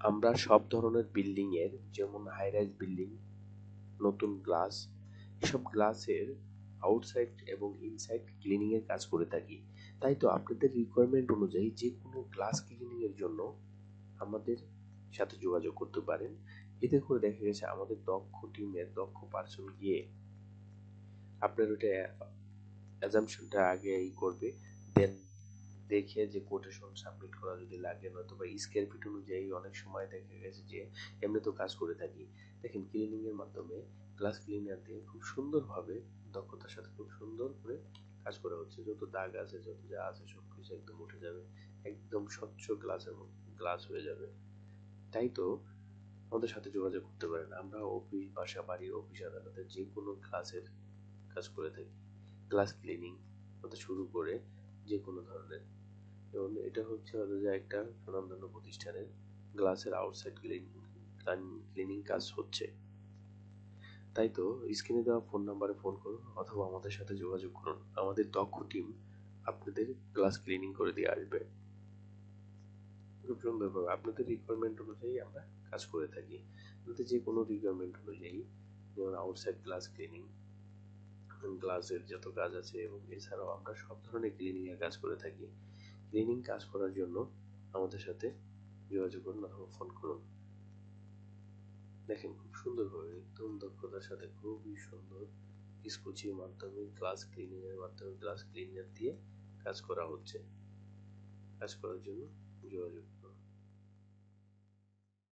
আমরা সব ধরনের বিল্ডিং এর, যেমন হাই রাইজ বিল্ডিং, নতুন গ্লাস, এসব গ্লাসের আউটসাইড এবং ইনসাইড ক্লিনিং এর কাজ করে থাকি। তাই তো আপনাদের রিকোয়ারমেন্ট অনুযায়ী যে কোনো গ্লাস ক্লিনিং এর জন্য আমাদের সাথে যোগাযোগ করতে পারেন। এতে করে দেখা গেছে আমাদের দক্ষ টিমের দক্ষ পার্সন গিয়ে আপনার ওটা অ্যাজাম্পশনটা আগেই করবে, দেন দেখে যে কোটেশন সাবমিট করা যদি লাগে, নয়তো বা স্কোয়ার ফিট অনুযায়ী অনেক সময় দেখা গেছে যে এমনি তো কাজ করে থাকি। দেখেন ক্লিনিং এর মাধ্যমে গ্লাস ক্লিনার দিয়ে খুব সুন্দরভাবে দক্ষতার সাথে খুব সুন্দর করে কাজ করা হচ্ছে। যত দাগ আছে, যত যা আছে সবকিছু একদম উঠে যাবে, একদম স্বচ্ছ গ্লাসের মতো গ্লাস হয়ে যাবে। তাই তো আমাদের সাথে যোগাযোগ করতে পারেন। আমরা অফিস, বাসা বাড়ি, অফিস আদালতের যে কোনো গ্লাসের কাজ করে থাকি। গ্লাস ক্লিনিং হতে শুরু করে যে কোনো ধরনের, এবং এটা হচ্ছে যে একটা স্বনামধন্য প্রতিষ্ঠানের গ্লাসের আউটসাইড ক্লিনিং কাজ হচ্ছে। তাই তো স্ক্রিনে দেওয়া ফোন নাম্বারে ফোন করুন অথবা আমাদের সাথে যোগাযোগ করুন। আমাদের দক্ষ টিম আপনাদের গ্লাস ক্লিনিং করে দিয়ে আসবে খুব সুন্দরভাবে। আপনাদের রিকোয়ারমেন্ট অনুযায়ী আমরা কাজ করে থাকি। আপনাদের যে কোনো রিকোয়ারমেন্ট অনুযায়ী, যেমন আউটসাইড গ্লাস ক্লিনিং, গ্লাসের যত কাজ আছে, এবং এছাড়াও আমরা সব ধরনের ক্লিনিং এর কাজ করে থাকি। ক্লিনিং কাজ করার জন্য আমাদের সাথে যোগাযোগ করুন অথবা ফোন করুন। দেখেন খুব সুন্দরভাবে, একদম দক্ষতার সাথে, খুবই সুন্দর স্কুচির মাধ্যমে, গ্লাস ক্লিনিং এর মাধ্যমে গ্লাস ক্লিনার দিয়ে কাজ করা হচ্ছে। কাজ করার জন্য যোগাযোগ